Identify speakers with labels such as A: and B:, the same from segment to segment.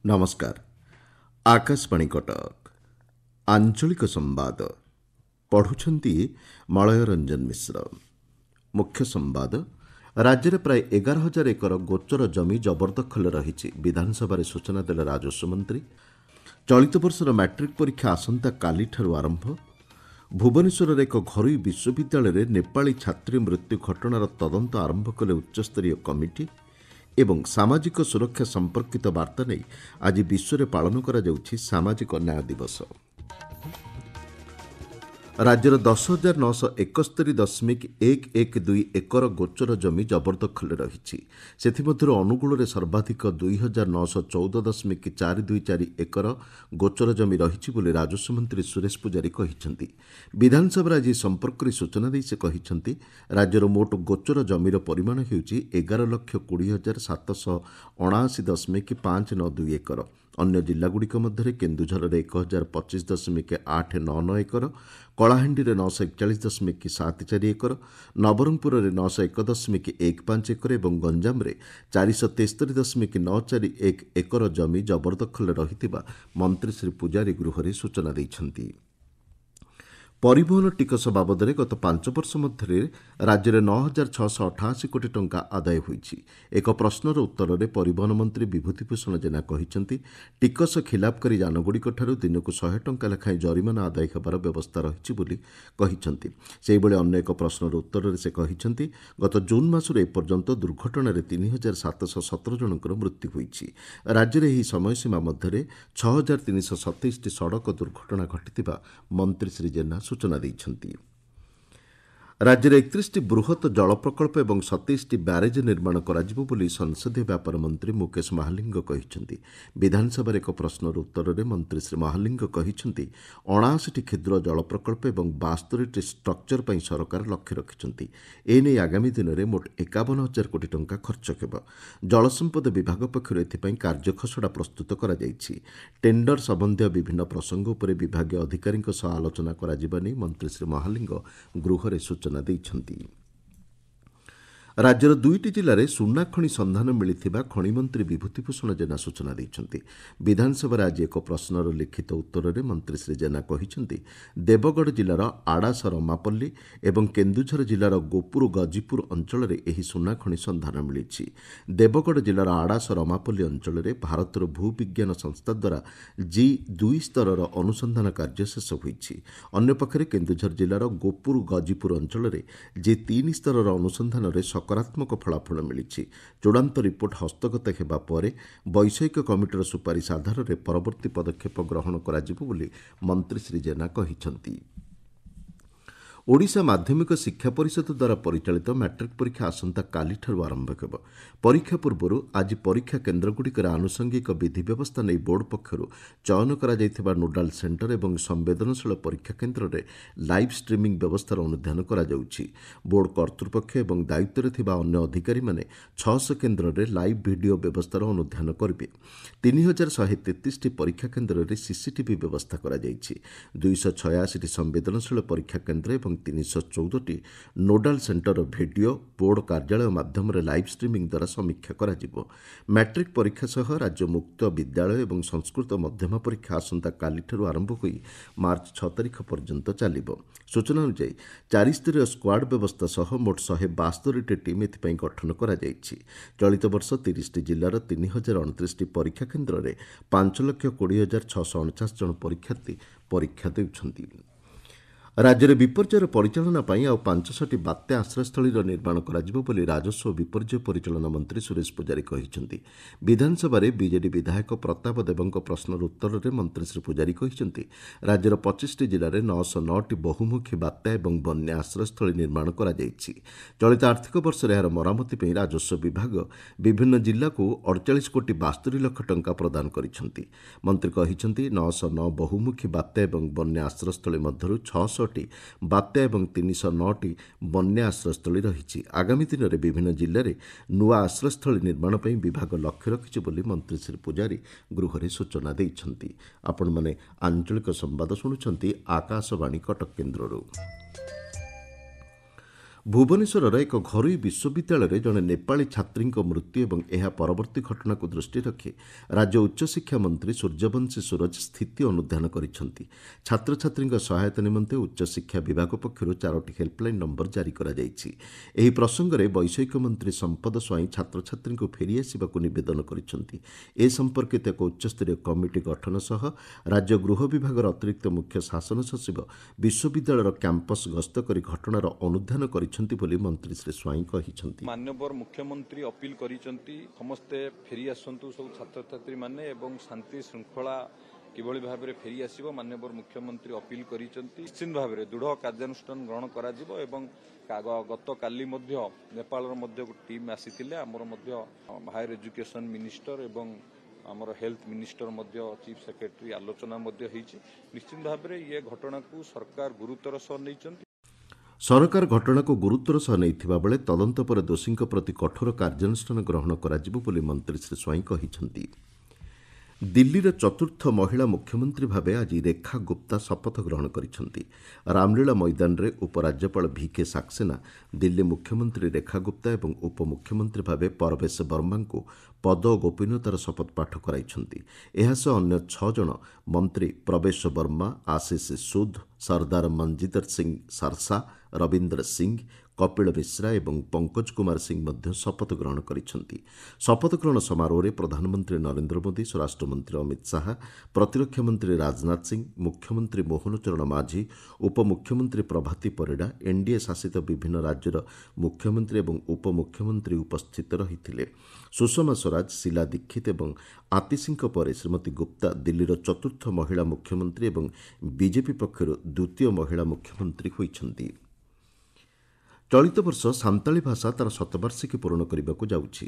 A: नमस्कार। आकाशवाणी कटक आंचलिक संवाद पढ़ुछंती मलय रंजन मिश्र। मुख्य संवाद राज्य में प्राय 11,000 एकर गोचर जमी जबरदखल रही विधानसभा सूचना देले राजस्व मंत्री। चलित वर्षर मैट्रिक परीक्षा आसंता कालीठारू आरंभ। भुवनेश्वर एक घरोई विश्वविद्यालय नेपाली छात्री मृत्यु घटनार तदंत आरंभ कले उच्चस्तरीय कमिटी। एवं सामाजिक सुरक्षा संपर्कित वार्ता नहीं आज विश्व में पालन करा जाउछि सामाजिक न्याय दिवस। राज्यर 10,971.112 एकर गोचर जमी जबरदखल रही। अनुगुल सर्वाधिक 2,914.424 एकर गोचर जमी रही राजस्व मंत्री सुरेश पुजारी कहते। विधानसभा आज संपर्क में सूचना दे से कहते राज्यर मोट गोचर जमीर परिमाण हो 11,20,779.592 एकर। अन्य जिलाଗୁଡ଼ିକ ମଧ୍ୟରେ କେନ୍ଦୁଝରରେ 1,025.899 एकर, କଳାହାଣ୍ଡିରେ 941.74 ଏକର, ନବରଙ୍ଗପୁରରେ 901.15 ଏକର ଏବଂ ଗଞ୍ଜାମରେ 473.941 ଏକର ଜମି ଜବରଦଖଲରେ ରହିଥିବା ମନ୍ତ୍ରୀ ଶ୍ରୀ ପୂଜାରୀ ଗୃହରେ ସୂଚନା ଦେଇଛନ୍ତି। ପରିବହନ ଟିକସ ବାବଦରେ ଗତ 5 ବର୍ଷ ମଧ୍ୟରେ ରାଜ୍ୟରେ 9,688 କୋଟି ଟଙ୍କା ଆଦାୟ ହୋଇଛି। ଏକ ପ୍ରଶ୍ନର ଉତ୍ତରରେ ପରିବହନ ମନ୍ତ୍ରୀ ବିଭୂତିଭୂଷଣ ଜେନା କହିଛନ୍ତି ଟିକସ ଖିଲାପକାରୀ ଯାନଗୁଡ଼ିକଠାରୁ ଦିନକୁ 100 ଟଙ୍କା ଲେଖାଏଁ ଜରିମାନା ଆଦାୟ ହେବାର ବ୍ୟବସ୍ଥା ରହିଛି ବୋଲି କହିଛନ୍ତି। ସେହିଭଳି ଅନ୍ୟ ଏକ ପ୍ରଶ୍ନର ଉତ୍ତରରେ ସେ କହିଛନ୍ତି ଗତ ଜୁନ୍ ମାସରୁ ଏପର୍ଯ୍ୟନ୍ତ ଦୁର୍ଘଟଣାରେ 3,717 ଜଣଙ୍କର ମୃତ୍ୟୁ ହୋଇଛି। ରାଜ୍ୟରେ ଏହି ସମୟସୀମା ମଧ୍ୟରେ 6,327ଟି ସଡ଼କ ଦୁର୍ଘଟଣା ଘଟିଥିବା ମନ୍ତ୍ରୀ ଶ୍ରୀ ଜେନା ସୂଚନା ଦେଇଛନ୍ତି। ରାଜ୍ୟରେ 31ଟି ବୃହତ ଜଳ ପ୍ରକଳ୍ପ ଏବଂ 27ଟି ବ୍ୟାରେଜ୍ ନିର୍ମାଣ କରାଯିବ ବୋଲି ସଂସଦୀୟ ବ୍ୟାପାର ମନ୍ତ୍ରୀ ମୁକେଶ ମହାଲିଙ୍ଗ କହିଛନ୍ତି। ବିଧାନସଭାରେ ଏକ ପ୍ରଶ୍ନର ଉତ୍ତରରେ ମନ୍ତ୍ରୀ ଶ୍ରୀ ମହାଲିଙ୍ଗ କହିଛନ୍ତି 79ଟି କ୍ଷୁଦ୍ର ଜଳ ପ୍ରକଳ୍ପ ଏବଂ 72ଟି ଷ୍ଟ୍ରକ୍ଚର ପାଇଁ ସରକାର ଲକ୍ଷ୍ୟ ରଖିଛନ୍ତି। ଏନେଇ ଆଗାମୀ ଦିନରେ ମୋଟ 51,000 କୋଟି ଟଙ୍କା ଖର୍ଚ୍ଚ ହେବ। ଜଳସମ୍ପଦ ବିଭାଗ ପକ୍ଷରୁ ଏଥିପାଇଁ କାର୍ଯ୍ୟଖସଡ଼ା ପ୍ରସ୍ତୁତ କରାଯାଇଛି। ଟେଣ୍ଡର ସମ୍ବନ୍ଧୀୟ ବିଭିନ୍ନ ପ୍ରସଙ୍ଗ ଉପରେ ବିଭାଗୀୟ ଅଧିକାରୀଙ୍କ ସହ ଆଲୋଚନା କରାଯିବା ନେଇ ମନ୍ତ୍ରୀ ଶ୍ରୀ ମହାଲିଙ୍ଗ ଗୃହରେ ସୂଚନା ଦେଇଛନ୍ତି। ରାଜ୍ୟର 2ଟି ଜିଲ୍ଲାରେ ସୁନା ଖଣି ସନ୍ଧାନ ମିଳିଥିବା ଖଣିମନ୍ତ୍ରୀ ବିଭୂତିଭୂଷଣ ଜେନା ସୂଚନା ଦେଇଛନ୍ତି। ବିଧାନସଭାରେ ଆଜି ଏକ ପ୍ରଶ୍ନର ଲିଖିତ ଉତ୍ତରରେ ମନ୍ତ୍ରୀ ଶ୍ରୀ ଜେନା କହିଛନ୍ତି ଦେବଗଡ଼ ଜିଲ୍ଲାର ଆଡ଼ାସ ରମାପଲ୍ଲୀ ଏବଂ କେନ୍ଦୁଝର ଜିଲ୍ଲାର ଗୋପୁର ଗଜିପୁର ଅଞ୍ଚଳରେ ଏହି ସୁନା ଖଣି ସନ୍ଧାନ ମିଳିଛି। ଦେବଗଡ଼ ଜିଲ୍ଲାର ଆଡ଼ାସ ରମାପଲ୍ଲୀ ଅଞ୍ଚଳରେ ଭାରତର ଭୂବିଜ୍ଞାନ ସଂସ୍ଥା ଦ୍ୱାରା G2 ସ୍ତରର ଅନୁସନ୍ଧାନ କାର୍ଯ୍ୟ ଶେଷ ହୋଇଛି। ଅନ୍ୟପକ୍ଷରେ କେନ୍ଦୁଝର ଜିଲ୍ଲାର ଗୋପୁର ଗଜିପୁର ଅଞ୍ଚଳରେ G3 ସ୍ତରର ଅନୁସନ୍ଧାନରେ ସକାରାତ୍ମକ ଫଳାଫଳ ମିଳିଛି। ଚୂଡ଼ାନ୍ତ ରିପୋର୍ଟ ହସ୍ତଗତ ହେବା ପରେ ବୈଷୟିକ କମିଟିର ସୁପାରିଶ ଆଧାରରେ ପରବର୍ତ୍ତୀ ପଦକ୍ଷେପ ଗ୍ରହଣ କରାଯିବ ବୋଲି ମନ୍ତ୍ରୀ ଶ୍ରୀ ଜେନା କହିଛନ୍ତି। ଓଡ଼ିଶା ମାଧ୍ୟମିକ ଶିକ୍ଷା ପରିଷଦ ଦ୍ୱାରା ପରିଚାଳିତ ମାଟ୍ରିକ୍ ପରୀକ୍ଷା ଆସନ୍ତା କାଲିଠାରୁ ଆରମ୍ଭ ହେବ। ପରୀକ୍ଷା ପୂର୍ବରୁ ଆଜି ପରୀକ୍ଷା କେନ୍ଦ୍ରଗୁଡ଼ିକରେ ଆନୁଷଙ୍ଗିକ ବିଧି ବ୍ୟବସ୍ଥା ନେଇ ବୋର୍ଡ ପକ୍ଷରୁ ଚୟନ କରାଯାଇଥିବା ନୋଡାଲ୍ ସେଣ୍ଟର ଏବଂ ସମ୍ବେଦନଶୀଳ ପରୀକ୍ଷା କେନ୍ଦ୍ରରେ ଲାଇଭ୍ ଷ୍ଟ୍ରିମିଂ ବ୍ୟବସ୍ଥାର ଅନୁଧ୍ୟାନ କରାଯାଉଛି। ବୋର୍ଡ କର୍ତ୍ତୃପକ୍ଷ ଏବଂ ଦାୟିତ୍ୱରେ ଥିବା ଅନ୍ୟ ଅଧିକାରୀମାନେ 600 କେନ୍ଦ୍ରରେ ଲାଇଭ୍ ଭିଡ଼ିଓ ବ୍ୟବସ୍ଥାର ଅନୁଧ୍ୟାନ କରିବେ। 3,133ଟି ପରୀକ୍ଷା କେନ୍ଦ୍ରରେ ସିସିଟିଭି ବ୍ୟବସ୍ଥା କରାଯାଇଛି। 286ଟି ସମ୍ବେଦନଶୀଳ ପରୀକ୍ଷା କେନ୍ଦ୍ର ଏବଂ 314ଟି ନୋଡାଲ୍ ସେଣ୍ଟର ଭିଡ଼ିଓ ବୋର୍ଡ କାର୍ଯ୍ୟାଳୟ ମାଧ୍ୟମରେ ଲାଇଭ୍ ଷ୍ଟ୍ରିମିଂ ଦ୍ୱାରା ସମୀକ୍ଷା କରାଯିବ। ମାଟ୍ରିକ୍ ପରୀକ୍ଷା ସହ ରାଜ୍ୟ ମୁକ୍ତ ବିଦ୍ୟାଳୟ ଏବଂ ସଂସ୍କୃତ ମଧ୍ୟମା ପରୀକ୍ଷା ଆସନ୍ତା କାଲିଠାରୁ ଆରମ୍ଭ ହୋଇ ମାର୍ଚ୍ଚ 6 ତାରିଖ ପର୍ଯ୍ୟନ୍ତ ଚାଲିବ। ସୂଚନା ଅନୁଯାୟୀ 4 ସ୍ତରୀୟ ସ୍କ୍ୱାଡ୍ ବ୍ୟବସ୍ଥା ସହ ମୋଟ 172ଟି ଟିମ୍ ଏଥିପାଇଁ ଗଠନ କରାଯାଇଛି। ଚଳିତ ବର୍ଷ 30ଟି ଜିଲ୍ଲାର 3,029ଟି ପରୀକ୍ଷା କେନ୍ଦ୍ରରେ 5,20,649 ଜଣ ପରୀକ୍ଷାର୍ଥୀ ପରୀକ୍ଷା ଦେଉଛନ୍ତି। ରାଜ୍ୟରେ ବିପର୍ଯ୍ୟୟର ପରିଚାଳନା ପାଇଁ ଆଉ 500ଟି ବାତ୍ୟା ଆଶ୍ରୟସ୍ଥଳୀର ନିର୍ମାଣ କରାଯିବ ବୋଲି ରାଜସ୍ୱ ଓ ବିପର୍ଯ୍ୟୟ ପରିଚାଳନା ମନ୍ତ୍ରୀ ସୁରେଶ ପୂଜାରୀ କହିଛନ୍ତି। ବିଧାନସଭାରେ ବିଜେଡି ବିଧାୟକ ପ୍ରତାପ ଦେବଙ୍କ ପ୍ରଶ୍ନର ଉତ୍ତରରେ ମନ୍ତ୍ରୀ ଶ୍ରୀ ପୂଜାରୀ କହିଛନ୍ତି ରାଜ୍ୟର 25ଟି ଜିଲ୍ଲାରେ 909ଟି ବହୁମୁଖୀ ବାତ୍ୟା ଏବଂ ବନ୍ୟା ଆଶ୍ରୟସ୍ଥଳୀ ନିର୍ମାଣ କରାଯାଇଛି। ଚଳିତ ଆର୍ଥିକ ବର୍ଷରେ ଏହାର ମରାମତି ପାଇଁ ରାଜସ୍ୱ ବିଭାଗ ବିଭିନ୍ନ ଜିଲ୍ଲାକୁ 48,72 ଲକ୍ଷ ଟଙ୍କା ପ୍ରଦାନ କରିଛନ୍ତି। ମନ୍ତ୍ରୀ କହିଛନ୍ତି 909 ବହୁମୁଖୀ ବାତ୍ୟା ଏବଂ ବନ୍ୟା ଆଶ୍ରୟସ୍ଥଳୀ ମଧ୍ୟରୁ 600ଟି ବାତ୍ୟା ଏବଂ 309ଟି ବନ୍ୟା ଆଶ୍ରୟସ୍ଥଳୀ ରହିଛି। ଆଗାମୀ ଦିନରେ ବିଭିନ୍ନ ଜିଲ୍ଲାରେ ନୂଆ ଆଶ୍ରୟସ୍ଥଳୀ ନିର୍ମାଣ ପାଇଁ ବିଭାଗ ଲକ୍ଷ୍ୟ ରଖିଛି ବୋଲି ମନ୍ତ୍ରୀ ଶ୍ରୀ ପୂଜାରୀ ଗୃହରେ ସୂଚନା ଦେଇଛନ୍ତି। ଆପଣମାନେ ଆଞ୍ଚଳିକ ସମ୍ବାଦ ଶୁଣୁଛନ୍ତି ଆକାଶବାଣୀ କଟକ କେନ୍ଦ୍ରରୁ। ଭୁବନେଶ୍ୱରର ଏକ ଘରୋଇ ବିଶ୍ୱବିଦ୍ୟାଳୟରେ ଜଣେ ନେପାଳୀ ଛାତ୍ରୀଙ୍କ ମୃତ୍ୟୁ ଏବଂ ଏହା ପରବର୍ତ୍ତୀ ଘଟଣାକୁ ଦୃଷ୍ଟିରେ ରଖି ରାଜ୍ୟ ଉଚ୍ଚଶିକ୍ଷା ମନ୍ତ୍ରୀ ସୂର୍ଯ୍ୟବଂଶୀ ସୁରଜ ସ୍ଥିତି ଅନୁଧ୍ୟାନ କରିଛନ୍ତି। ଛାତ୍ରଛାତ୍ରୀଙ୍କ ସହାୟତା ନିମନ୍ତେ ଉଚ୍ଚଶିକ୍ଷା ବିଭାଗ ପକ୍ଷରୁ 4ଟି ହେଲ୍ପଲାଇନ୍ ନମ୍ବର ଜାରି କରାଯାଇଛି। ଏହି ପ୍ରସଙ୍ଗରେ ବୈଷୟିକ ମନ୍ତ୍ରୀ ସମ୍ପଦ ସ୍ୱାଇଁ ଛାତ୍ରଛାତ୍ରୀଙ୍କୁ ଫେରିଆସିବାକୁ ନିବେଦନ କରିଛନ୍ତି। ଏ ସମ୍ପର୍କିତ ଏକ ଉଚ୍ଚସ୍ତରୀୟ କମିଟି ଗଠନ ସହ ରାଜ୍ୟ ଗୃହ ବିଭାଗର ଅତିରିକ୍ତ ମୁଖ୍ୟ ଶାସନ ସଚିବ ବିଶ୍ୱବିଦ୍ୟାଳୟର କ୍ୟାମ୍ପସ୍ ଗସ୍ତ କରି ଘଟଣାର ଅନୁଧ୍ୟାନ କରିଛନ୍ତି ବୋଲି ମନ୍ତ୍ରୀ ଶ୍ରୀ ସ୍ୱାଇଁ କହିଛନ୍ତି।
B: ମାନ୍ୟବର ମୁଖ୍ୟମନ୍ତ୍ରୀ ଅପିଲ କରିଛନ୍ତି ସମସ୍ତେ ଫେରି ଆସନ୍ତୁ ସବୁ ଛାତ୍ରଛାତ୍ରୀ ମାନେ ଏବଂ ଶାନ୍ତି ଶୃଙ୍ଖଳା କିଭଳି ଭାବରେ ଫେରି ଆସିବ ମାନ୍ୟବର ମୁଖ୍ୟମନ୍ତ୍ରୀ ଅପିଲ କରିଛନ୍ତି। ନିଶ୍ଚିତ ଭାବରେ ଦୃଢ଼ କାର୍ଯ୍ୟାନୁଷ୍ଠାନ ଗ୍ରହଣ କରାଯିବ ଏବଂ ଗତକାଲି ମଧ୍ୟ ନେପାଳର ମଧ୍ୟ ଗୋଟେ ଟିମ୍ ଆସିଥିଲେ। ଆମର ମଧ୍ୟ ହାୟର ଏଜୁକେସନ ମିନିଷ୍ଟର ଏବଂ ଆମର ହେଲ୍ଥ ମିନିଷ୍ଟର ମଧ୍ୟ ଚିଫ୍ ସେକ୍ରେଟାରୀ ଆଲୋଚନା ମଧ୍ୟ ହୋଇଛି। ନିଶ୍ଚିତ ଭାବରେ ଏ ଘଟଣାକୁ ସରକାର ଗୁରୁତର ସହ ନେଇଛନ୍ତି।
A: ସରକାର ଘଟଣାକୁ ଗୁରୁତର ସହ ନେଇଥିବା ବେଳେ ତଦନ୍ତ ପରେ ଦୋଷୀଙ୍କ ପ୍ରତି କଠୋର କାର୍ଯ୍ୟାନୁଷ୍ଠାନ ଗ୍ରହଣ କରାଯିବ ବୋଲି ମନ୍ତ୍ରୀ ଶ୍ରୀ ସ୍ୱାଇଁ କହିଛନ୍ତି। ଦିଲ୍ଲୀର ଚତୁର୍ଥ ମହିଳା ମୁଖ୍ୟମନ୍ତ୍ରୀ ଭାବେ ଆଜି ରେଖା ଗୁପ୍ତା ଶପଥ ଗ୍ରହଣ କରିଛନ୍ତି। ରାମଲୀଳା ମଇଦାନରେ ଉପରାଜ୍ୟପାଳ ଭିକେ ସାକ୍ସେନା ଦିଲ୍ଲୀ ମୁଖ୍ୟମନ୍ତ୍ରୀ ରେଖା ଗୁପ୍ତା ଏବଂ ଉପମୁଖ୍ୟମନ୍ତ୍ରୀ ଭାବେ ପରବେଶ ବର୍ମାଙ୍କୁ ପଦ ଓ ଗୋପନୀୟତାର ଶପଥପାଠ କରାଇଛନ୍ତି। ଏହାସହ ଅନ୍ୟ 6 ଜଣ ମନ୍ତ୍ରୀ ପ୍ରବେଶ ବର୍ମା, ଆଶିଷ ସୁଦ, ସର୍ଦ୍ଦାର ମନଜିନ୍ଦର ସିଂ ସରସା, ରବୀନ୍ଦ୍ର ସିଂ, କପିଳ ମିଶ୍ରା ଏବଂ ପଙ୍କଜ କୁମାର ସିଂ ମଧ୍ୟ ଶପଥ ଗ୍ରହଣ କରିଛନ୍ତି। ଶପଥ ଗ୍ରହଣ ସମାରୋହରେ ପ୍ରଧାନମନ୍ତ୍ରୀ ନରେନ୍ଦ୍ର ମୋଦି, ସ୍ୱରାଷ୍ଟ୍ରମନ୍ତ୍ରୀ ଅମିତ ଶାହା, ପ୍ରତିରକ୍ଷା ମନ୍ତ୍ରୀ ରାଜନାଥ ସିଂ, ମୁଖ୍ୟମନ୍ତ୍ରୀ ମୋହନ ଚରଣ ମାଝୀ, ଉପମୁଖ୍ୟମନ୍ତ୍ରୀ ପ୍ରଭାତୀ ପରିଡ଼ା, ଏନ୍ଡିଏ ଶାସିତ ବିଭିନ୍ନ ରାଜ୍ୟର ମୁଖ୍ୟମନ୍ତ୍ରୀ ଏବଂ ଉପମୁଖ୍ୟମନ୍ତ୍ରୀ ଉପସ୍ଥିତ ରହିଥିଲେ। ସୁଷମା ସ୍ୱରାଜ, ଶୀଲା ଦୀକ୍ଷିତ ଏବଂ ଆତିଶୀଙ୍କ ପରେ ଶ୍ରୀମତୀ ଗୁପ୍ତା ଦିଲ୍ଲୀର ଚତୁର୍ଥ ମହିଳା ମୁଖ୍ୟମନ୍ତ୍ରୀ ଏବଂ ବିଜେପି ପକ୍ଷରୁ ଦ୍ୱିତୀୟ ମହିଳା ମୁଖ୍ୟମନ୍ତ୍ରୀ ହୋଇଛନ୍ତି। ଚଳିତ ବର୍ଷ ସାନ୍ତାଳୀ ଭାଷା ତାର ଶତବାର୍ଷିକୀ ପୂରଣ କରିବାକୁ ଯାଉଛି।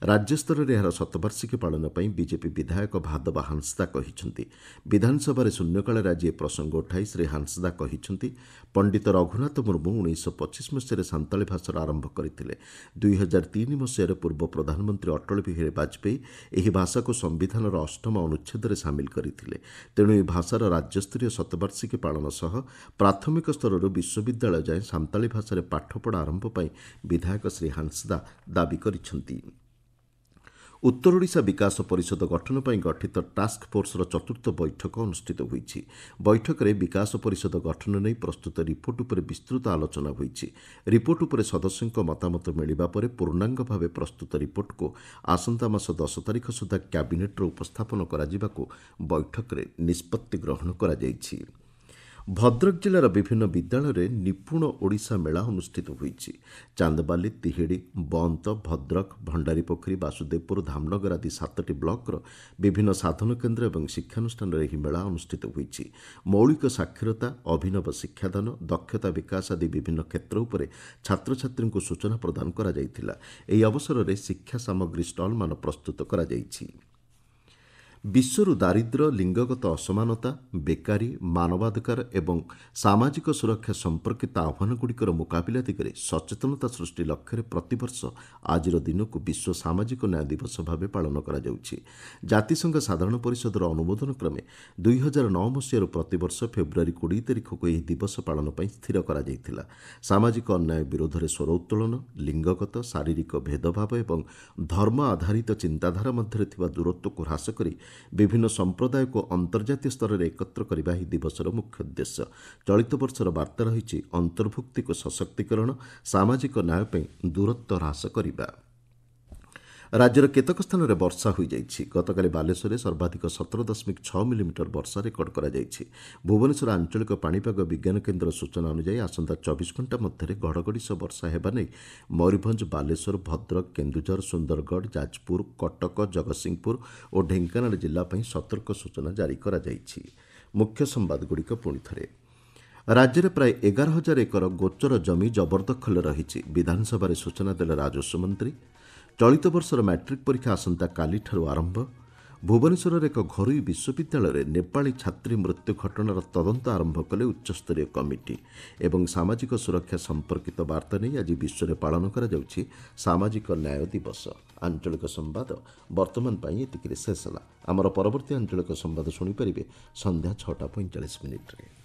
A: ରାଜ୍ୟସ୍ତରରେ ଏହାର ଶତବାର୍ଷିକୀ ପାଳନ ପାଇଁ ବିଜେପି ବିଧାୟକ ଭାଦବ ହାଁସଦା କହିଛନ୍ତି। ବିଧାନସଭାରେ ଶୂନ୍ୟକାଳରେ ଆଜି ଏ ପ୍ରସଙ୍ଗ ଉଠାଇ ଶ୍ରୀ ହାଁସଦା କହିଛନ୍ତି, ପଣ୍ଡିତ ରଘୁନାଥ ମୁର୍ମୁ 1925 ମସିହାରେ ସାନ୍ତାଳୀ ଭାଷାର ଆରମ୍ଭ କରିଥିଲେ। 2003 ମସିହାରେ ପୂର୍ବ ପ୍ରଧାନମନ୍ତ୍ରୀ ଅଟଳ ବିହାରୀ ବାଜପେୟୀ ଏହି ଭାଷାକୁ ସମ୍ବିଧାନର 8ମ ଅନୁଚ୍ଛେଦରେ ସାମିଲ କରିଥିଲେ। ତେଣୁ ଏହି ଭାଷାର ରାଜ୍ୟସ୍ତରୀୟ ଶତବାର୍ଷିକୀ ପାଳନ ସହ ପ୍ରାଥମିକ ସ୍ତରରୁ ବିଶ୍ୱବିଦ୍ୟାଳୟ ଯାଏଁ ସାନ୍ତାଳୀ ଭାଷାରେ ପାଠପଢ଼ା ଆରମ୍ଭ ପାଇଁ ବିଧାୟକ ଶ୍ରୀ ହାଁସଦା ଦାବି କରିଛନ୍ତି। ଉତ୍ତର ଓଡ଼ିଶା ବିକାଶ ପରିଷଦ ଗଠନ ପାଇଁ ଗଠିତ ଟାସ୍କ ଫୋର୍ସର ଚତୁର୍ଥ ବୈଠକ ଅନୁଷ୍ଠିତ ହୋଇଛି। ବୈଠକରେ ବିକାଶ ପରିଷଦ ଗଠନ ନେଇ ପ୍ରସ୍ତୁତ ରିପୋର୍ଟ ଉପରେ ବିସ୍ତୃତ ଆଲୋଚନା ହୋଇଛି। ରିପୋର୍ଟ ଉପରେ ସଦସ୍ୟଙ୍କ ମତାମତ ମିଳିବା ପରେ ପୂର୍ଣ୍ଣାଙ୍ଗ ଭାବେ ପ୍ରସ୍ତୁତ ରିପୋର୍ଟକୁ ଆସନ୍ତା ମାସ 10 ତାରିଖ ସୁଦ୍ଧା କ୍ୟାବିନେଟ୍ରେ ଉପସ୍ଥାପନ କରାଯିବାକୁ ବୈଠକରେ ନିଷ୍ପତ୍ତି ଗ୍ରହଣ କରାଯାଇଛି। ଭଦ୍ରକ ଜିଲ୍ଲାର ବିଭିନ୍ନ ବିଦ୍ୟାଳୟରେ ନିପୁଣ ଓଡ଼ିଶା ମେଳା ଅନୁଷ୍ଠିତ ହୋଇଛି। ଚାନ୍ଦବାଲି, ତିହିଡ଼ି, ବନ୍ତ, ଭଦ୍ରକ, ଭଣ୍ଡାରୀପୋଖରୀ, ବାସୁଦେବପୁର, ଧାମନଗର ଆଦି 7ଟି ବ୍ଲକର ବିଭିନ୍ନ ସାଧନ କେନ୍ଦ୍ର ଏବଂ ଶିକ୍ଷାନୁଷ୍ଠାନରେ ଏହି ମେଳା ଅନୁଷ୍ଠିତ ହୋଇଛି। ମୌଳିକ ସାକ୍ଷରତା, ଅଭିନବ ଶିକ୍ଷାଦାନ, ଦକ୍ଷତା ବିକାଶ ଆଦି ବିଭିନ୍ନ କ୍ଷେତ୍ର ଉପରେ ଛାତ୍ରଛାତ୍ରୀଙ୍କୁ ସୂଚନା ପ୍ରଦାନ କରାଯାଇଥିଲା। ଏହି ଅବସରରେ ଶିକ୍ଷା ସାମଗ୍ରୀ ଷ୍ଟଲ୍ମାନ ପ୍ରସ୍ତୁତ କରାଯାଇଛି। ବିଶ୍ୱରୁ ଦାରିଦ୍ର୍ୟ, ଲିଙ୍ଗଗତ ଅସମାନତା, ବେକାରୀ, ମାନବାଧିକାର ଏବଂ ସାମାଜିକ ସୁରକ୍ଷା ସମ୍ପର୍କିତ ଆହ୍ୱାନଗୁଡ଼ିକର ମୁକାବିଲା ଦିଗରେ ସଚେତନତା ସୃଷ୍ଟି ଲକ୍ଷ୍ୟରେ ପ୍ରତିବର୍ଷ ଆଜିର ଦିନକୁ ବିଶ୍ୱ ସାମାଜିକ ନ୍ୟାୟ ଦିବସ ଭାବେ ପାଳନ କରାଯାଉଛି। ଜାତିସଂଘ ସାଧାରଣ ପରିଷଦର ଅନୁମୋଦନ କ୍ରମେ 2009 ମସିହାରୁ ପ୍ରତିବର୍ଷ ଫେବୃଆରୀ 20 ତାରିଖକୁ ଏହି ଦିବସ ପାଳନ ପାଇଁ ସ୍ଥିର କରାଯାଇଥିଲା। ସାମାଜିକ ଅନ୍ୟାୟ ବିରୋଧରେ ସ୍ୱର ଉତ୍ତୋଳନ, ଲିଙ୍ଗଗତ, ଶାରୀରିକ ଭେଦଭାବ ଏବଂ ଧର୍ମ ଆଧାରିତ ଚିନ୍ତାଧାରା ମଧ୍ୟରେ ଥିବା ଦୂରତ୍ୱକୁ ହ୍ରାସ କରି ବିଭିନ୍ନ ସମ୍ପ୍ରଦାୟକୁ ଅନ୍ତର୍ଜାତୀୟ ସ୍ତରରେ ଏକତ୍ର କରିବା ଏହି ଦିବସର ମୁଖ୍ୟ ଉଦ୍ଦେଶ୍ୟ। ଚଳିତ ବର୍ଷର ବାର୍ତ୍ତା ରହିଛି ଅନ୍ତର୍ଭୁକ୍ତିକୁ ସଶକ୍ତିକରଣ, ସାମାଜିକ ନ୍ୟାୟ ପାଇଁ ଦୂରତ୍ୱ ହ୍ରାସ କରିବା। ରାଜ୍ୟର କେତେକ ସ୍ଥାନରେ ବର୍ଷା ହୋଇଯାଇଛି। ଗତକାଲି ବାଲେଶ୍ୱରରେ ସର୍ବାଧିକ 17.6 ମିଲିମିଟର ବର୍ଷା ରେକର୍ଡ କରାଯାଇଛି। ଭୁବନେଶ୍ୱର ଆଞ୍ଚଳିକ ପାଣିପାଗ ବିଜ୍ଞାନ କେନ୍ଦ୍ର ସୂଚନା ଅନୁଯାୟୀ ଆସନ୍ତା 24 ଘଣ୍ଟା ମଧ୍ୟରେ ଘଡ଼ଘଡ଼ି ସହ ବର୍ଷା ହେବା ନେଇ ମୟୂରଭଞ୍ଜ, ବାଲେଶ୍ୱର, ଭଦ୍ରକ, କେନ୍ଦୁଝର, ସୁନ୍ଦରଗଡ଼, ଯାଜପୁର, କଟକ, ଜଗତସିଂହପୁର ଓ ଢେଙ୍କାନାଳ ଜିଲ୍ଲା ପାଇଁ ସତର୍କ ସୂଚନା ଜାରି କରାଯାଇଛି। ମୁଖ୍ୟ ସମ୍ବାଦଗୁଡ଼ିକ ପୁଣିଥରେ। ରାଜ୍ୟରେ ପ୍ରାୟ 11,000 ଏକର ଗୋଚର ଜମି ଜବରଦଖଲରେ ରହିଛି। ବିଧାନସଭାରେ ସୂଚନା ଦେଲେ ରାଜସ୍ୱ ମନ୍ତ୍ରୀ। ଚଳିତ ବର୍ଷର ମାଟ୍ରିକ୍ ପରୀକ୍ଷା ଆସନ୍ତାକାଲିଠାରୁ ଆରମ୍ଭ। ଭୁବନେଶ୍ୱରର ଏକ ଘରୋଇ ବିଶ୍ୱବିଦ୍ୟାଳୟରେ ନେପାଳୀ ଛାତ୍ରୀ ମୃତ୍ୟୁ ଘଟଣାର ତଦନ୍ତ ଆରମ୍ଭ କଲେ ଉଚ୍ଚସ୍ତରୀୟ କମିଟି। ଏବଂ ସାମାଜିକ ସୁରକ୍ଷା ସମ୍ପର୍କିତ ବାର୍ତ୍ତା ନେଇ ଆଜି ବିଶ୍ୱରେ ପାଳନ କରାଯାଉଛି ସାମାଜିକ ନ୍ୟାୟ ଦିବସ। ଆଞ୍ଚଳିକ ସମ୍ବାଦ ବର୍ତ୍ତମାନ ପାଇଁ ଏତିକିରେ ଶେଷ ହେଲା। ଆମର ପରବର୍ତ୍ତୀ ଆଞ୍ଚଳିକ ସମ୍ବାଦ ଶୁଣିପାରିବେ ସନ୍ଧ୍ୟା 6:45